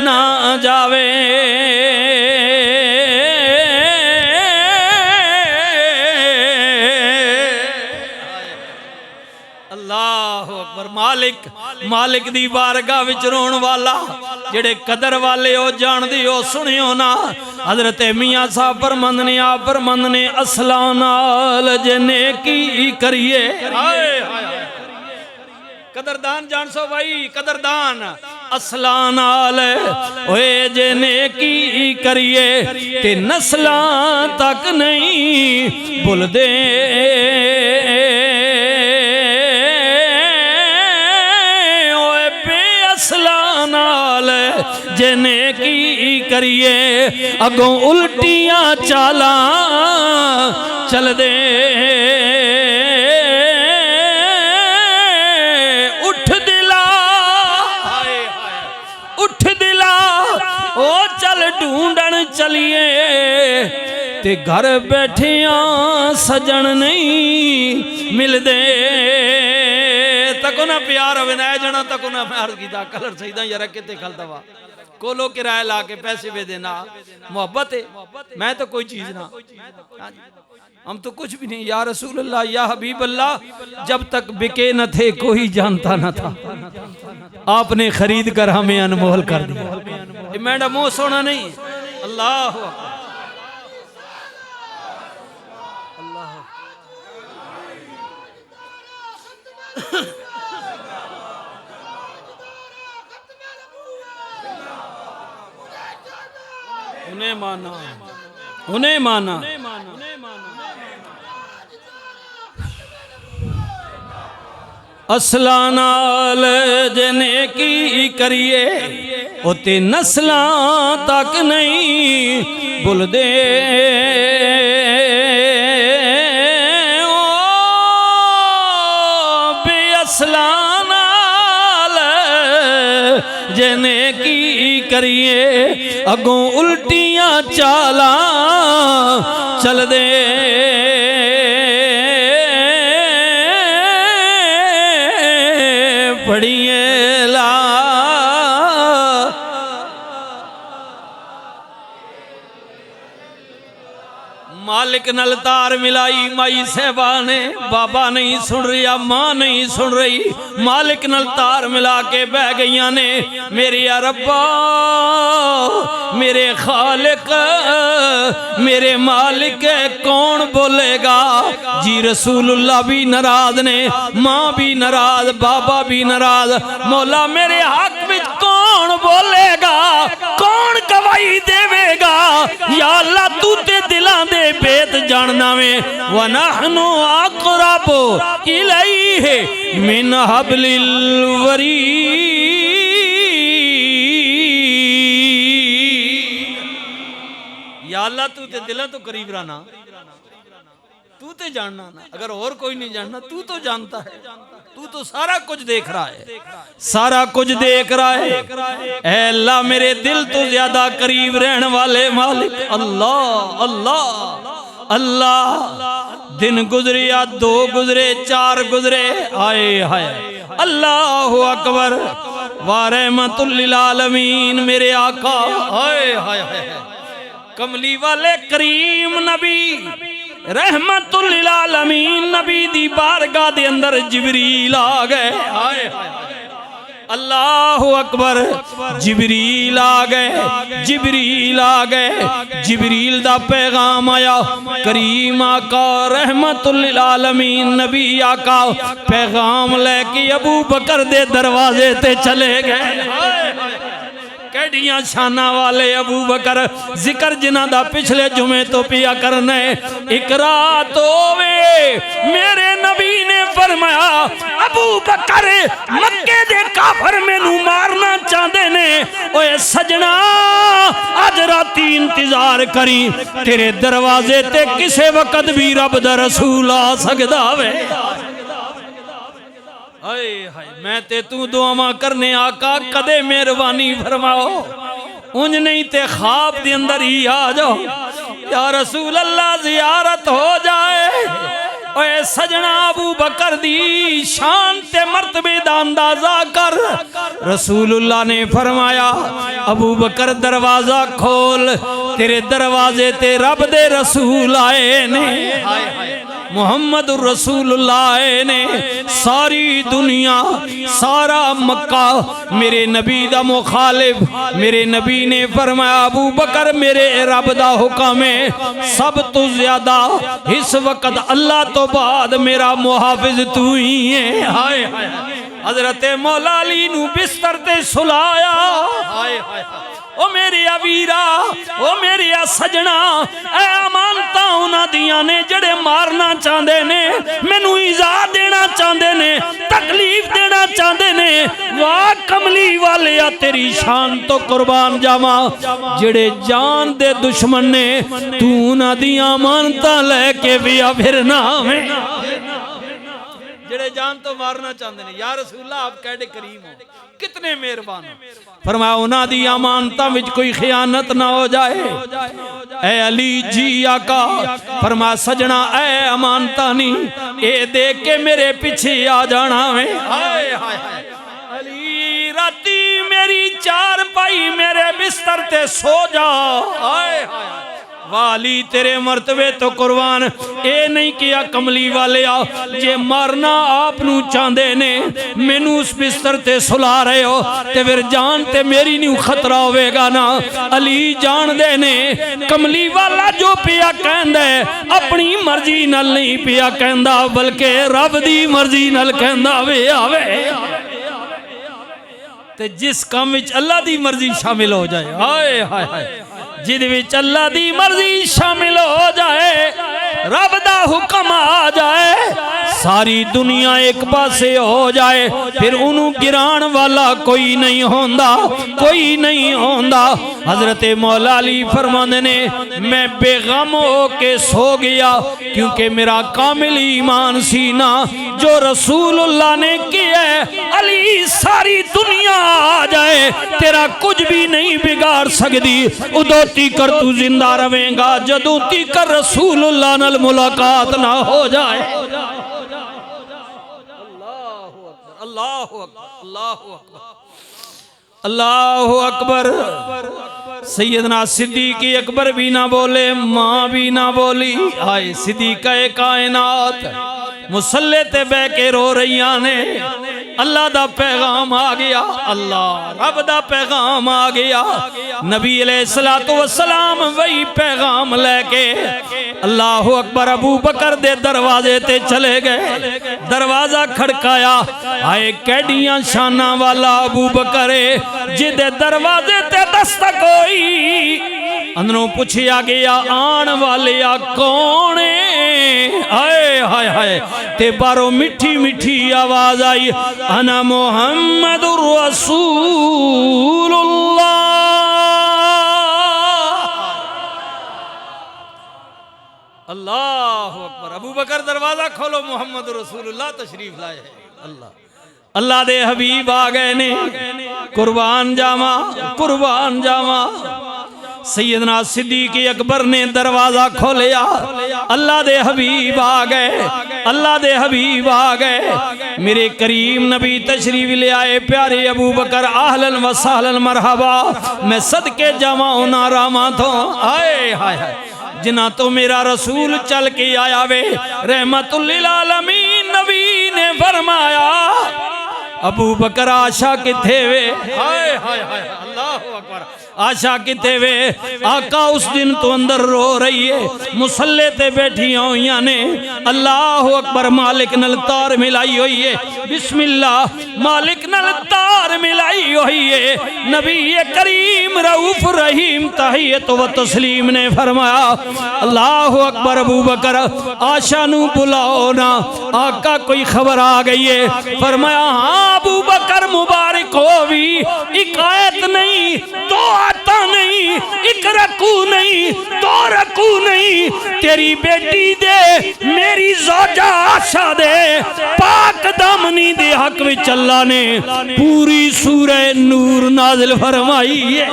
ना जावे। मालिक मालिक दी बारगाह विच रोण वाला जेड़े कदर वाले हो जानदी हो सुनियो ना। हजरत मियां साहब फरमांदे ने आप फरमांदे ने असला नाल जे नेकी करिए। कदरदान जान सो भाई कदरदान असला नाल ओए जे नेकी करिए ते नस्लां तक नहीं भुलदे। जने की करिए अगों उल्टियां चाला चल दे। उठ दिला उठ दिला ओ चल ढूंढन चलिए ते घर बैठिया सजन नहीं मिलदे। तको ना प्यार होवे ना जाना तको ना प्यार कीता कलर सहीदा यार किते खलदा वा कोलो किराया ला के पैसे वे देना मोहब्बत है। मैं तो कोई चीज ना हम तो कुछ भी नहीं। या रसूल अल्लाह या हबीब अल्लाह जब तक बिके न थे कोई जानता न था आपने खरीद कर हमें अनमोल कर दिया। मैडम मुंह सोना नहीं। अल्लाह उन्हें माना उन्हें माना। असला नाल जने की करिए ओते नस्लां तक नहीं भुलदे। ओ बेअसला नाल जने की करिए अगों उल्टियां चाला चल दे। पढ़िए ला मालिक नल तार मिलाई माई सहबा ने बाबा नहीं सुन रही माँ नहीं सुन रही मालिक नल तार मिला के बह गई ने। मेरे रब्बा मेरे खालिक मेरे मालिक कौन बोलेगा जी। रसूलुल्लाह भी नाराज ने माँ भी नाराज बाबा भी नाराज। मौला मेरे हक में कौन बोलेगा कौन गवाही देवेगा। या अल्लाह तू ते दिलां दे बेत जानना में वनहनु अक़रबु इलैहि मिन हब्लिल वरीद। या अल्लाह तू ते दिलों तो करीब रहना तू तो जानना ना। अगर और कोई नहीं जानना तू तो जानता है। तू तो सारा कुछ देख रहा है सारा कुछ देख रहा है। ऐ अल्लाह मेरे दिल तो ज्यादा करीब रहने वाले मालिक अल्लाह अल्लाह अल्लाह। दिन गुजरिया दो गुजरे चार गुजरे आए हाय अल्लाह अकबर व रहमतुल लिल आलमीन। मेरे आका हाय हाय कमली वाले करीम नबी रहमतुल लिल आलमीन नबी दी बारगाह दे अंदर जिबरील आ गए। हाय अल्लाह अकबर जिबरील आ गए जिबरील आ गए। जिबरील दा पैगाम आया करीम आका रहमतुल लिल आलमीन नबी आका पैगाम लेके अबू बकर दे दरवाजे ते चले गए। कैडियां शाना वाले अबू बकर जिक्र जिन्हां दा पिछले जुमे तो पिया करने। एक रात होवे मेरे नबी ने फरमाया अबू बकर मक्के दे काफर मैनू मारना चाहते ने। ओए सजना अज राती इंतजार करी तेरे दरवाजे ते किसे वक्त भी रब दा रसूल आ सकदा वे। हाय हाय मैं ते तू दुआवां करने आका कदे मेहरबानी फरमाओ उंज नहीं ते ख्वाब दे अंदर ही आ जाओ। या रसूल अल्लाह जियारत हो जाए। ओए सजना अबू बकर दी शान ते मर्तबे दा अंदाजा कर। रसूलुल्लाह ने फरमाया अबू बकर दरवाजा खोल, तेरे दरवाजे ते रब दे रसूल आए ने, मोहम्मद रसूलुल्लाह ने। सारी दुनिया सारा मक्का मेरे नबी दा मुखालिफ, मेरे नबी ने फरमाया अबू बकर मेरे रब दा हुक्म है, सब तो ज्यादा इस वक्त अल्लाह तो बाद मेरा मुहाफिज तू ही है। हाय हाय हजरत मौला अली नू बिस्तर ते सुलाया। हाय हाय ओ मेरे वीरा, ओ मेरे सजना, ऐ अमानता उन्हां दियां ने जड़े मारना चाहते ने, मैनू इज़ा देना चाहते ने, तकलीफ देना चाहते ने। वाह कमली वाले तेरी शान तो कुर्बान जावा, जड़े जान दे दुश्मन ने तू उन्हां दियां अमानता लैके भी फिरना है, जड़े जान तो मारना चाहते हैं। या रसूलल्लाह आप कैडे करीम हो, कितने मेहरबान हो। फरमाया उन्हां दी अमानतां विच कोई खियानत ना हो जाए। ऐ अली जी आका फरमा सजना ऐ अमानतां नहीं ए देख के मेरे पीछे आ जाना वे। हाय हाय अली राती मेरी चार पाई मेरे बिस्तर ते सो जा। हाय हाय वाली तेरे मर्तबे तो कुर्बान, ए नहीं किया कमली वाले आ जे मरना आप नू चाहते ने, मैनू उस बिस्तर ते सुला रहे हो ते फिर जान ते मेरी न्यू खतरा होवेगा ना। अली जान दे ने कमली वाला जो पिया कहंदा है अपनी मर्जी नाल नहीं पिया कहंदा, बल्कि रब दी मर्जी नाल कहंदा वे आवे। ते जिस काम विच अल्लाह दी मर्जी शामिल हो जाए, हाय हाय हाय जिद विच अल्लाह दी मर्जी शामिल हो जाए, रब दा हुक्म आ जाए, सारी दुनिया एक पासे हो जाए, फिर उन्हों गिरान वाला कोई नहीं होंदा, कोई नहीं होंदा। हजरत मौला अली फरमाते ने मैं बेगम हो के सो गया, क्योंकि मेरा कामिल ईमान सी ना जो रसूलुल्लाह ने किया। अली सारी दुनिया आ जाए तेरा कुछ भी नहीं बिगाड़ सकती, उदों तीकर तू जिंदा रहेगा जदों तीकर रसूलुल्लाह नाल मुलाकात ना हो जाए। अल्लाहु अकबर, अल्लाहु अकबर, अल्लाहु अकबर। सैयदना सिद्दीक़ अकबर भी ना बोले, माँ भी ना बोली। आए सिद्दीक़ा कायनात मुसल्ले ते बह के रो रही ने। अल्लाह दा पैगाम आ गया, अल्लाह रब दा पैगाम आ गया। नबी अलैहिस्सलातु वस्सलाम वही पैगाम लेके अल्लाहु अकबर अबू बकर दे दरवाजे ते चले गए। दरवाजा खड़काया, आए कैडियां शाना वाला अबू बकर जिदे दरवाजे ते दस्तक होई। अंदरों पूछया गया आन वाले आ कौन है? हाय हाय हाय ते बारों मिठी मिठी आवाज आई, अना मुहम्मदुर रसूलुल्लाह। अल्लाहु अकबर। अबू बकर दरवाजा खोलो, मोहम्मद रसूलुल्लाह तशरीफ लाए हैं। अल्लाह अल्लाह दे हबीब आ गए ने, कुर्बान जावा कुर्बान जावा। सैयदना सिद्दीक़ अकबर ने दरवाजा खोलिया, अल्लाह दे हबीब आ गए, अल्लाह दे हबीब आ गए। मेरे करीम नबी तशरीफ ले आए। प्यारे अबू बकर आहलन व सहलन मरहबा, मैं सदके जावा उन्हां रामां तो। हाय हाय हाय जिन्हां तो मेरा रसूल चल के आया वे, रहमतुल लिल आलमीन। नबी ने फरमाया अबू बकर आशा किथे वे? हाय हाय हाय अल्लाहु अकबर। आशा किथे वे? आका उस दिन तो अंदर रो रही है, मुसल्ले ते बैठी हुई ने। अल्लाह अकबर। मालिक नल तार मिलाई हुई है, बिस्मिल्लाह मालिक नल तार मिलाई हुई है। नबी करीम रऊफ रहीम तहियत व तस्लीम ने फरमाया अल्लाह अकबर अबू बकर आशा नू बुलाओ ना, आका कोई खबर आ गई है। फरमाया हाँ अबू बकर मुबारक हो भी, एक आयत नहीं, दो आता नहीं, एक रकू नहीं, दो रकू नहीं, तेरी बेटी दे मेरी ज़ौजा आशा दे पाक दामनी दे हक विच अल्लाह ने पूरी सूरह नूर नाज़िल फरमाई है।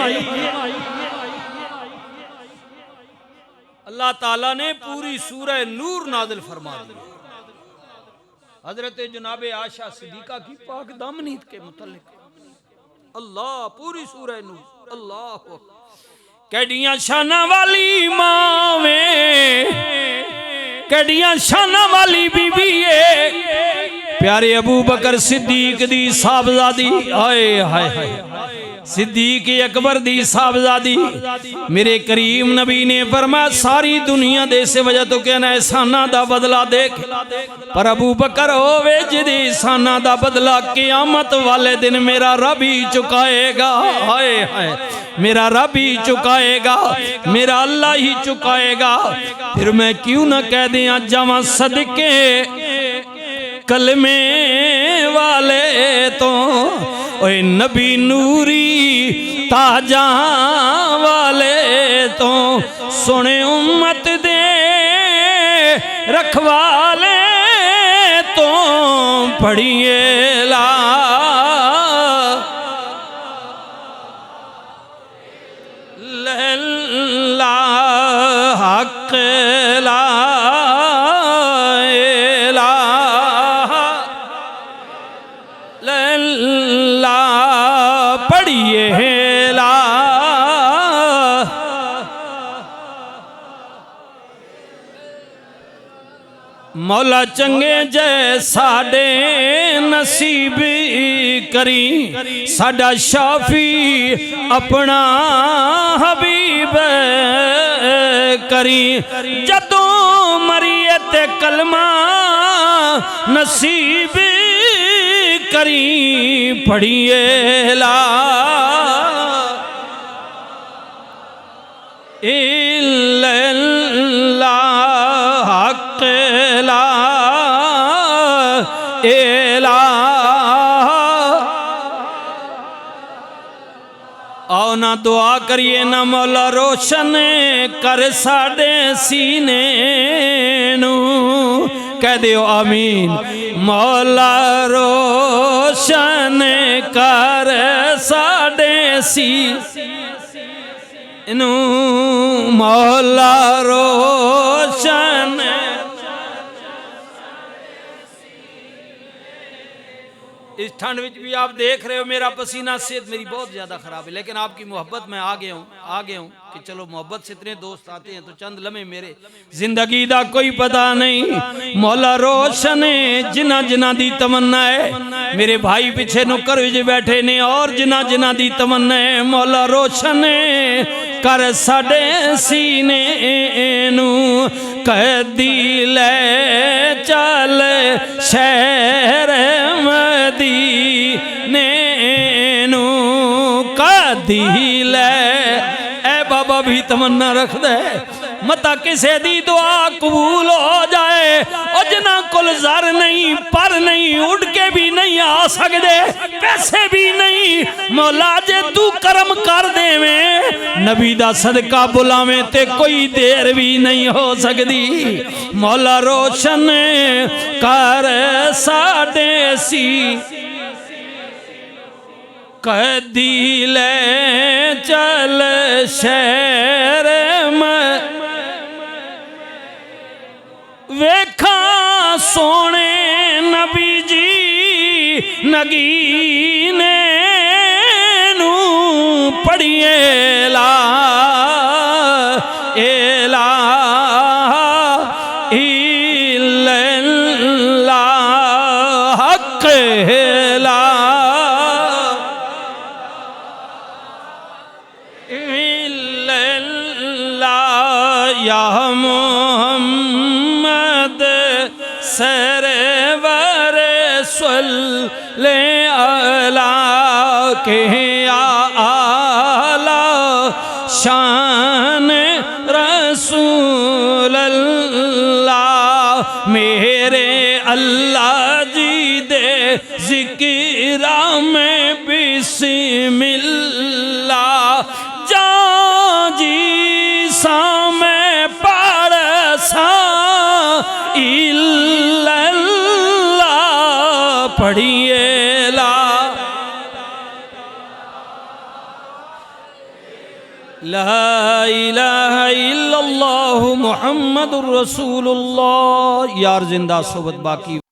अल्लाह ताला ने पूरी सूरह नूर नाज़िल फरमा दी हजरत जनाबे आशा सिद्दीका की पाक दामनी के मुतल्लिक। अल्लाह पूरी सूरह नूर। अल्लाह कड़ियां शाना वाली मावे, कड़ियां शाना वाली बीबी है प्यारे अबू बकर सिद्दीक दी साहबजादी। आए हाय हाय सिद्दीक अकबर दी साहबजादी। मेरे करीम नबी ने फरमाया सारी दुनिया दे से वजह तो कहना एहसाना दा बदला देख, पर अबू बकर होवे जिदी एहसाना दा बदला क़यामत वाले दिन मेरा रब ही चुकाएगा। हाय हाय मेरा रब ही चुकाएगा, मेरा अल्लाह ही चुकाएगा। फिर मैं क्यों ना कह दिया जावा सदके कलमे वाले तो ओए नबी नूरी ताजा वाले तो सुने उम्मत दे रखवाले तो पढ़िए ला ला हक ला मौला चंगे जै साडे नसीब करी, साडा शाफी अपना हबीब करी। जदों मरिए ते कलमा नसीब करी पढ़िए ला इल्लल्लाह हक ला आओ ना दुआ करिए ना मौला रोशन कर साडे सीने नू, कह दियो आमीन। मौला रोशन कर साडे सीने नू, मौला रोशन। इस ठंड में भी आप देख रहे हो मेरा पसीना, सेहत मेरी बहुत ज़्यादा ख़राब है, लेकिन आपकी मोहब्बत में आ गया हूँ कि चलो मोहब्बत से इतने दोस्त आते हैं तो चंद लम्हे मेरे जिंदगी दा कोई पता नहीं। मौला रोशन जिन्ना जिन्ना दी तमन्ना है, मेरे भाई पिछे नुकर विच बैठे ने और जिन्ना जिन्ना दी तमन्ना है मौला रोशन कर साडे सीने नू, कदी ले चल शहर मदीने नू, कदी ले। ए बाबा भी तमन्ना रख दे मता किसे दी दुआ कबूल हो जाए। और जिन्हां कोल ज़र नहीं पर नहीं उड़ के भी नहीं आ सकते, पैसे भी नहीं, मौला जे तू करम कर देवें नबी दा सदका बुलावें ते कोई देर भी नहीं हो सकती। मौला रोशन कर साडे सी कदी ले चल शहर में, वेखा सोने नबी जी नगीने नू पढ़िए ला एला इल्लल्लाह हक ला इल्लल्लाह या सरवर सल्ले अला के आला शान रसूल अल्लाह। मेरे अल्लाह जी दे जिक्रा में बिस्मिल्लाह जा जी सा मैं पढ़ सा पढ़िए ला ला इलाहा इल्लल्लाहु मुहम्मदुर रसूलुल्लाह। यार जिंदा सोबत बाकी।